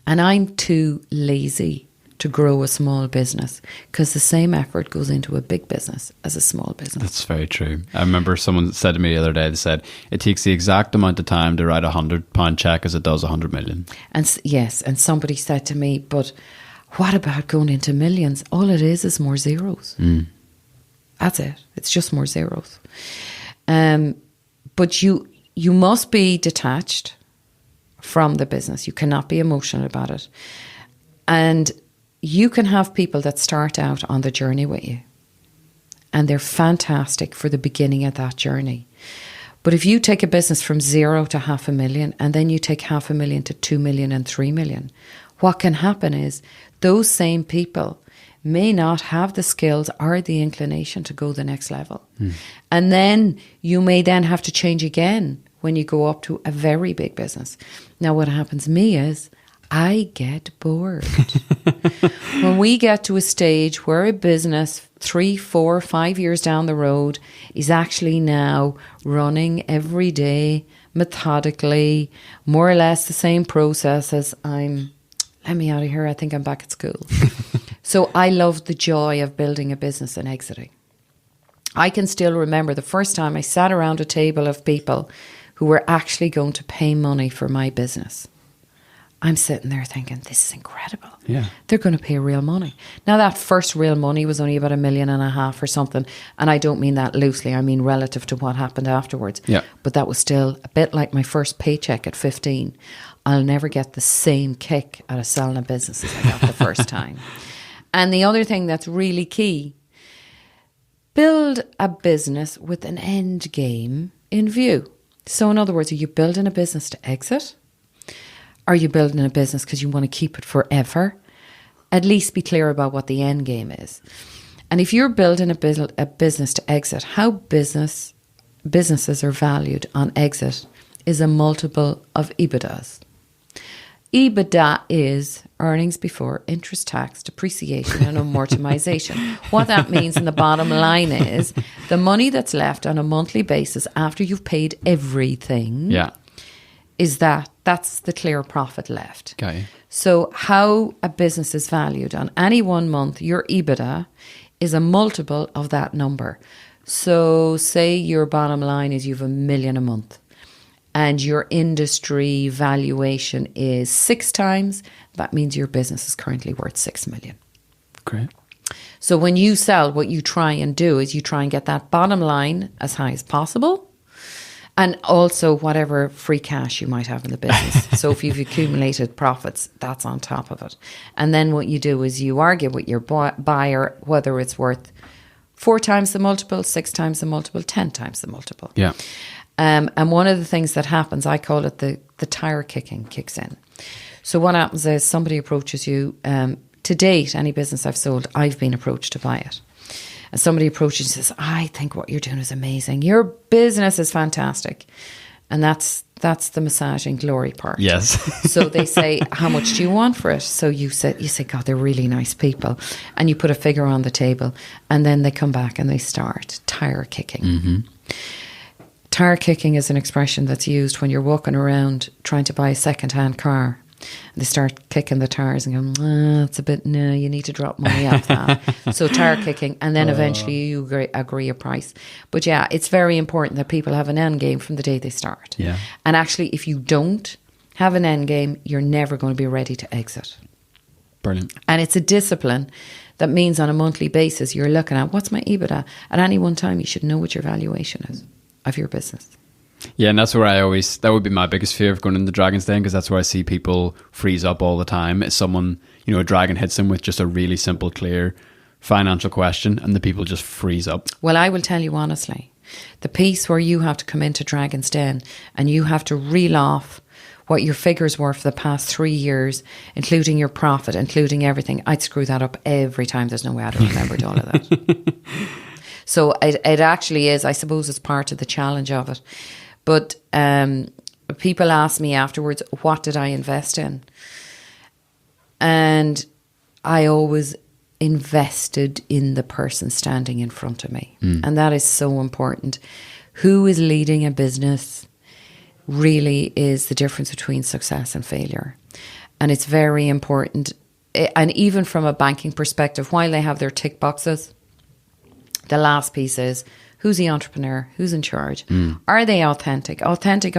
and I'm too lazy to grow a small business because the same effort goes into a big business as a small business. That's very true. I remember someone said to me the other day, they said, it takes the exact amount of time to write £100 check as it does 100 million. And yes, and somebody said to me, but what about going into millions? All it is more zeros. That's it. It's just more zeros. But you must be detached from the business. You cannot be emotional about it. And you can have people that start out on the journey with you. And they're fantastic for the beginning of that journey. But if you take a business from 0 to 500,000 and then you take 500,000 to 2 million and 3 million, what can happen is those same people may not have the skills or the inclination to go the next level. And then you may then have to change again when you go up to a very big business. Now, what happens to me is I get bored. When we get to a stage where a business 3, 4, 5 years down the road is actually now running every day, methodically, more or less the same processes, let me out of here, I think I'm back at school. So I love the joy of building a business and exiting. I can still remember the first time I sat around a table of people who were actually going to pay money for my business. I'm sitting there thinking, this is incredible. Yeah. They're going to pay real money. Now, that first real money was only about $1.5 million or something. And I don't mean that loosely. I mean relative to what happened afterwards. Yeah. But that was still a bit like my first paycheck at 15. I'll never get the same kick out of selling a business as I got the first time. And the other thing that's really key, build a business with an end game in view. So in other words, are you building a business to exit? Are you building a business because you want to keep it forever? At least be clear about what the end game is. And if you're building a business to exit, how businesses are valued on exit is a multiple of EBITDAs. EBITDA is earnings before interest, tax, depreciation and amortization. What that means in the bottom line is the money that's left on a monthly basis after you've paid everything. Yeah. That's the clear profit left. Okay. So how a business is valued on any 1 month, your EBITDA is a multiple of that number. So say your bottom line is you have $1 million a month and your industry valuation is 6 times, that means your business is currently worth 6 million. Great. So when you sell, what you try and do is you try and get that bottom line as high as possible. And also whatever free cash you might have in the business. So if you've accumulated profits, that's on top of it. And then what you do is you argue with your buyer whether it's worth 4 times the multiple, 6 times the multiple, 10 times the multiple. Yeah. And one of the things that happens, I call it the tire kicking kicks in. So what happens is somebody approaches you. To date, any business I've sold, I've been approached to buy it. and somebody approaches and says, I think what you're doing is amazing. Your business is fantastic. And that's the massaging glory part. Yes. So they say, how much do you want for it? So you say, God, they're really nice people. And you put a figure on the table, and then they come back and they start tire kicking. Mm-hmm. Tire kicking is an expression that's used when you're walking around trying to buy a second-hand car. They start kicking the tires and going, it's a bit, no, you need to drop money off that. So tire kicking, and then eventually you agree a price. But yeah, it's very important that people have an end game from the day they start. Yeah. And actually, if you don't have an end game, you're never going to be ready to exit. Brilliant. And it's a discipline that means on a monthly basis, you're looking at, what's my EBITDA? At any one time, you should know what your valuation is of your business. Yeah, and that's where that would be my biggest fear of going into Dragon's Den, because that's where I see people freeze up all the time. It's someone, a dragon hits them with just a really simple, clear financial question, and the people just freeze up. Well, I will tell you honestly, the piece where you have to come into Dragon's Den and you have to reel off what your figures were for the past 3 years, including your profit, including everything, I'd screw that up every time. There's no way I'd have remembered all of that. So it actually is, I suppose it's part of the challenge of it. But people ask me afterwards, what did I invest in? And I always invested in the person standing in front of me. And that is so important. Who is leading a business really is the difference between success and failure. And it's very important. And even from a banking perspective, while they have their tick boxes, the last piece is, who's the entrepreneur? Who's in charge? Are they authentic? Authentic.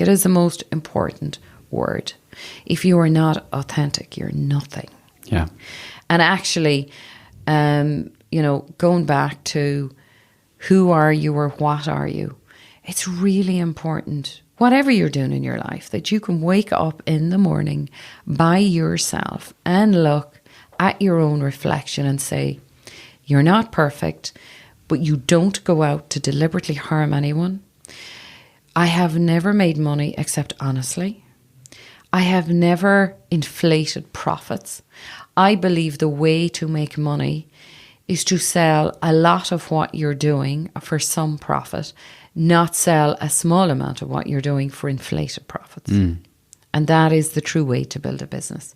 It is the most important word. If you are not authentic, you're nothing. Yeah. And actually, going back to who are you or what are you, it's really important, whatever you're doing in your life, that you can wake up in the morning by yourself and look at your own reflection and say, you're not perfect, but you don't go out to deliberately harm anyone. I have never made money except honestly. I have never inflated profits. I believe the way to make money is to sell a lot of what you're doing for some profit, not sell a small amount of what you're doing for inflated profits. And that is the true way to build a business.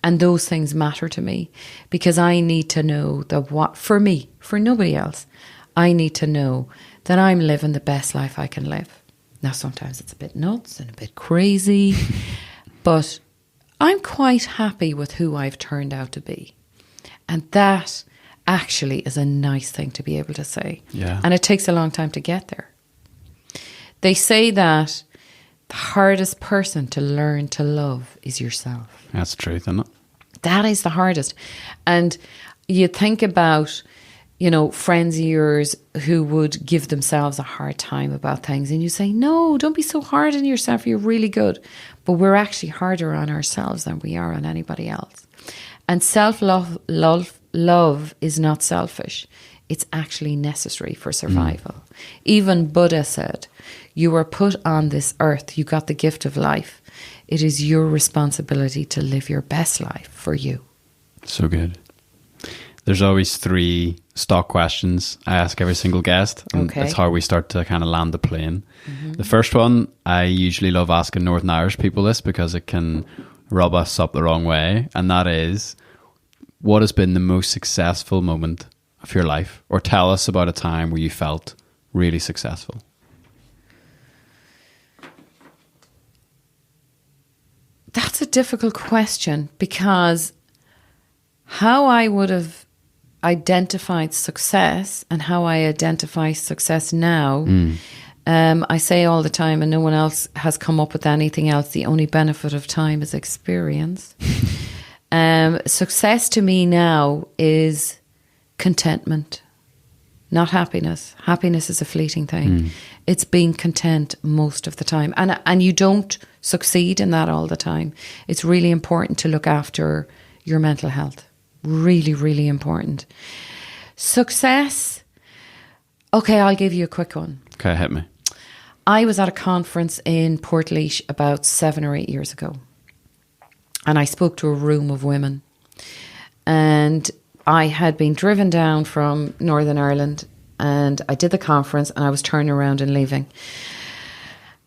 And those things matter to me because I need to know that for me, for nobody else, I need to know that I'm living the best life I can live. Now, sometimes it's a bit nuts and a bit crazy, but I'm quite happy with who I've turned out to be. And that actually is a nice thing to be able to say. Yeah. And it takes a long time to get there. They say that the hardest person to learn to love is yourself. That's the truth, isn't it? That is the hardest. And you think about, friends of yours who would give themselves a hard time about things, and you say, no, don't be so hard on yourself. You're really good. But we're actually harder on ourselves than we are on anybody else. And self-love is not selfish. It's actually necessary for survival. Even Buddha said, you were put on this earth. You got the gift of life. It is your responsibility to live your best life for you. So good. There's always 3 stock questions I ask every single guest. And that's how we start to kind of land the plane. The first one, I usually love asking Northern Irish people this because it can rub us up the wrong way. And that is, what has been the most successful moment of your life? Or tell us about a time where you felt really successful. That's a difficult question because how I would have identified success and how I identify success now, I say all the time, and no one else has come up with anything else, the only benefit of time is experience. Success to me now is contentment, not happiness. Happiness is a fleeting thing. It's being content most of the time. And you don't succeed in that all the time. It's really important to look after your mental health. Really, really important. Success. Okay, I'll give you a quick one. Okay, hit me. I was at a conference in Portlaoise about 7 or 8 years ago. And I spoke to a room of women. And I had been driven down from Northern Ireland, and I did the conference, and I was turning around and leaving.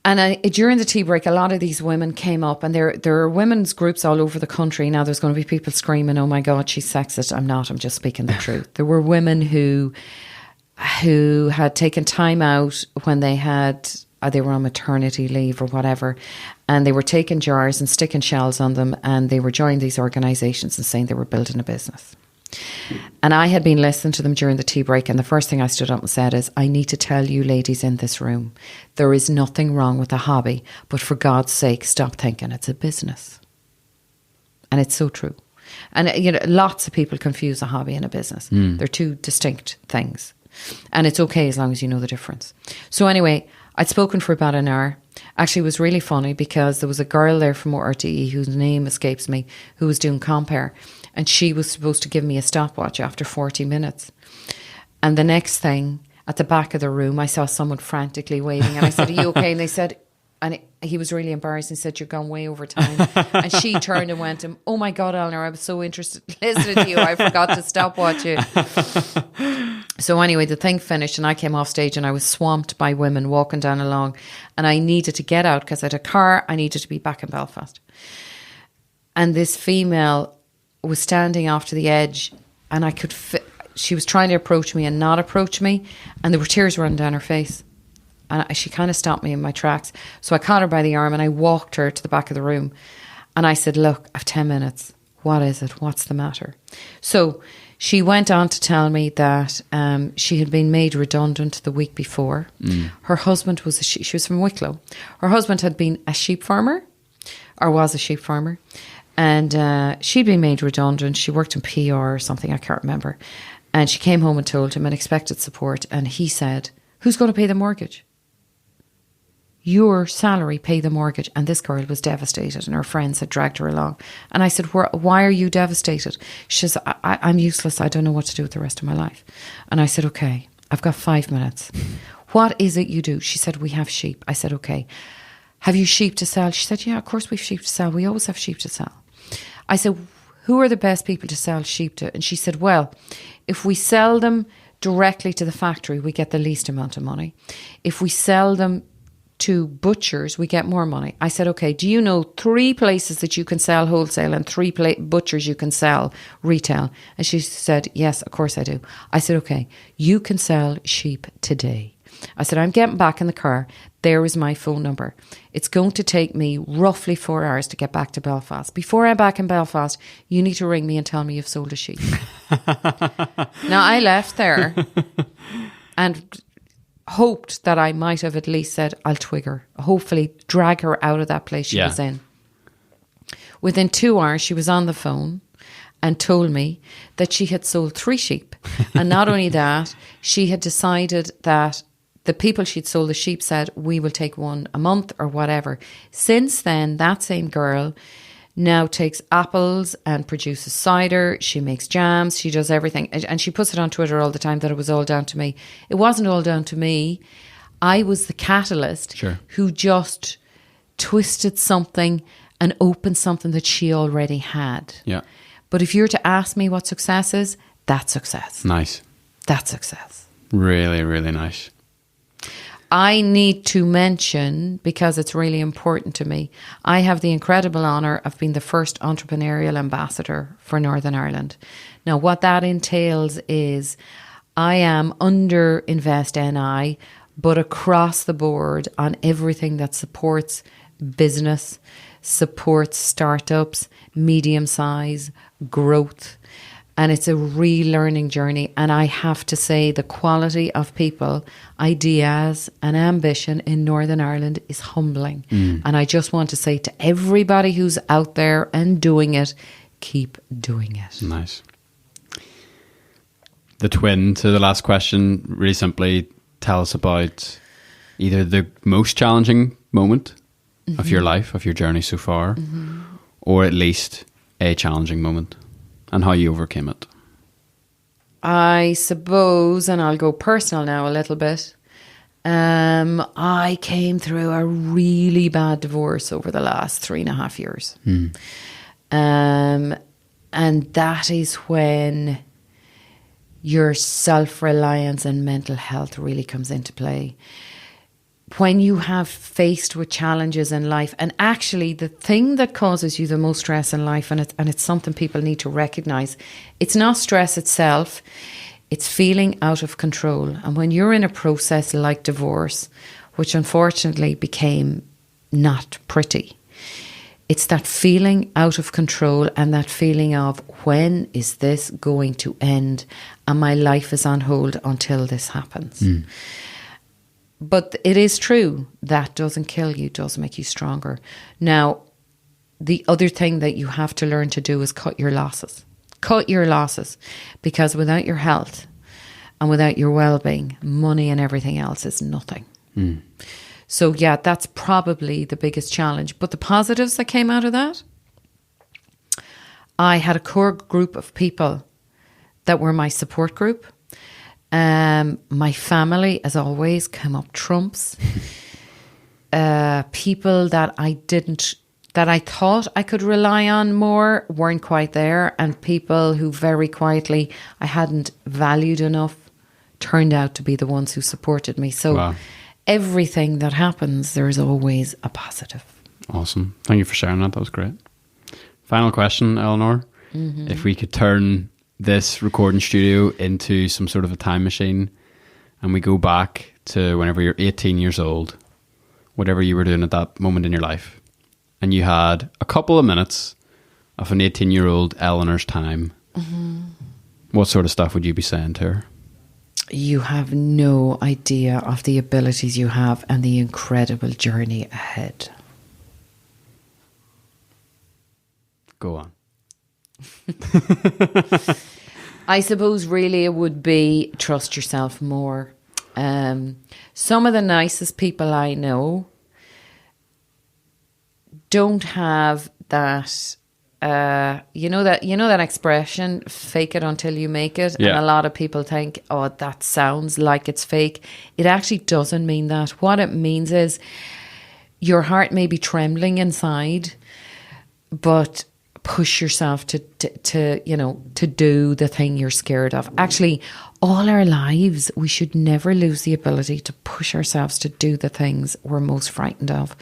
And during the tea break, a lot of these women came up, and there are women's groups all over the country. Now there's going to be people screaming, "Oh my God, she's sexist." I'm not. I'm just speaking the truth. There were women who had taken time out when they were on maternity leave or whatever, and they were taking jars and sticking shells on them, and they were joining these organisations and saying they were building a business. And I had been listening to them during the tea break, and the first thing I stood up and said is, I need to tell you ladies in this room, there is nothing wrong with a hobby, but for God's sake, stop thinking it's a business. And it's so true. And lots of people confuse a hobby and a business. They're two distinct things. And it's okay as long as you know the difference. So anyway, I'd spoken for about an hour. Actually, it was really funny because there was a girl there from RTE whose name escapes me, who was doing Compare. And she was supposed to give me a stopwatch after 40 minutes. And the next thing, at the back of the room, I saw someone frantically waving. And I said, are you okay? And they said, and he was really embarrassed and said, you're gone way over time. And she turned and went to him, oh my God, Eleanor, I was so interested listening to you. I forgot to stopwatch you. So anyway, the thing finished and I came off stage and I was swamped by women walking down along. And I needed to get out because I had a car. I needed to be back in Belfast. And this female was standing off to the edge, and I could she was trying to approach me and not approach me, and there were tears running down her face, and she kind of stopped me in my tracks. So I caught her by the arm and I walked her to the back of the room, and I said, look, I have 10 minutes. What is it? What's the matter? So she went on to tell me that she had been made redundant the week before. Her husband was she was from Wicklow. Her husband had been a sheep farmer, or was a sheep farmer. And she'd been made redundant. She worked in PR or something, I can't remember. And she came home and told him and expected support. And he said, who's going to pay the mortgage? Your salary, pay the mortgage. And this girl was devastated, and her friends had dragged her along. And I said, why are you devastated? She says, I'm useless. I don't know what to do with the rest of my life. And I said, okay, I've got 5 minutes. What is it you do? She said, we have sheep. I said, okay. Have you sheep to sell? She said, yeah, of course we've sheep to sell. We always have sheep to sell. I said, who are the best people to sell sheep to? And she said, well, if we sell them directly to the factory, we get the least amount of money. If we sell them to butchers, we get more money. I said, okay, do you know 3 places that you can sell wholesale and 3 butchers you can sell retail? And she said, yes, of course I do. I said, okay, you can sell sheep today. I said, I'm getting back in the car. There is my phone number. It's going to take me roughly 4 hours to get back to Belfast. Before I'm back in Belfast, you need to ring me and tell me you've sold a sheep. Now, I left there and hoped that I might have at least said, I'll twig her. Hopefully drag her out of that place she was in. Within 2 hours, she was on the phone and told me that she had sold 3 sheep. And not only that, she had decided that the people she'd sold the sheep said, we will take one a month or whatever. Since then, that same girl now takes apples and produces cider. She makes jams. She does everything. And she puts it on Twitter all the time that it was all down to me. It wasn't all down to me. I was the catalyst who just twisted something and opened something that she already had. Yeah. But if you were to ask me what success is, that's success. Nice. That's success. Really, really nice. I need to mention, because it's really important to me, I have the incredible honour of being the first entrepreneurial ambassador for Northern Ireland. Now, what that entails is I am under Invest NI, but across the board on everything that supports business, supports startups, medium size, growth. And it's a relearning journey. And I have to say the quality of people, ideas and ambition in Northern Ireland is humbling. And I just want to say to everybody who's out there and doing it, keep doing it. Nice. The twin to the last question, really simply tell us about either the most challenging moment of your life, of your journey so far, or at least a challenging moment, and how you overcame it. I suppose, and I'll go personal now a little bit, I came through a really bad divorce over the last 3.5 years. And that is when your self-reliance and mental health really comes into play. When you have faced with challenges in life, and actually the thing that causes you the most stress in life, and it's something people need to recognize, it's not stress itself, it's feeling out of control. And when you're in a process like divorce, which unfortunately became not pretty, it's that feeling out of control and that feeling of, when is this going to end? And my life is on hold until this happens. But it is true, that doesn't kill you, does make you stronger. Now, the other thing that you have to learn to do is cut your losses. Cut your losses, because without your health and without your well-being, money and everything else is nothing. So yeah, that's probably the biggest challenge. But the positives that came out of that, I had a core group of people that were my support group. My family, as always, came up trumps. People that I thought I could rely on more weren't quite there, and people who very quietly I hadn't valued enough turned out to be the ones who supported me. So everything that happens, there is always a positive. Awesome. Thank you for sharing that. That was great. Final question, Eleanor. If we could turn this recording studio into some sort of a time machine, and we go back to whenever you're 18 years old, whatever you were doing at that moment in your life, and you had a couple of minutes of an 18-year-old Eleanor's time, what sort of stuff would you be saying to her? You have no idea of the abilities you have and the incredible journey ahead. Go on. I suppose really it would be trust yourself more. Some of the nicest people I know don't have that. You know that expression, fake it until you make it. Yeah. And a lot of people think, oh, that sounds like it's fake. It actually doesn't mean that. What it means is your heart may be trembling inside, but push yourself to do the thing you're scared of. Actually, all our lives, we should never lose the ability to push ourselves to do the things we're most frightened of.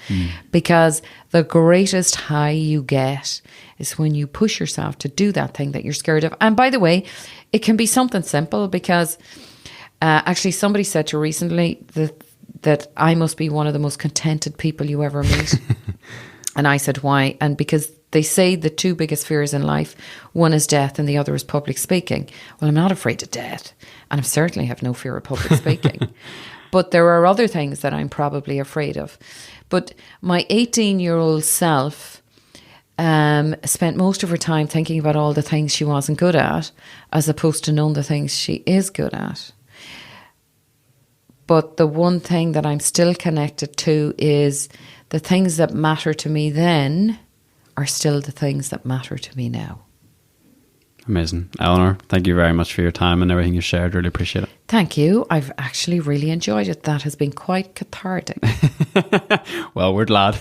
Because the greatest high you get is when you push yourself to do that thing that you're scared of. And by the way, it can be something simple, because actually somebody said to recently that I must be one of the most contented people you ever meet. And I said, why? And because they say the two biggest fears in life, one is death and the other is public speaking. Well, I'm not afraid of death, and I certainly have no fear of public speaking. But there are other things that I'm probably afraid of. But my 18-year-old self spent most of her time thinking about all the things she wasn't good at, as opposed to knowing the things she is good at. But the one thing that I'm still connected to is the things that matter to me then are still the things that matter to me now. Amazing. Eleanor, thank you very much for your time and everything you shared. Really appreciate it. Thank you. I've actually really enjoyed it. That has been quite cathartic. Well, we're glad.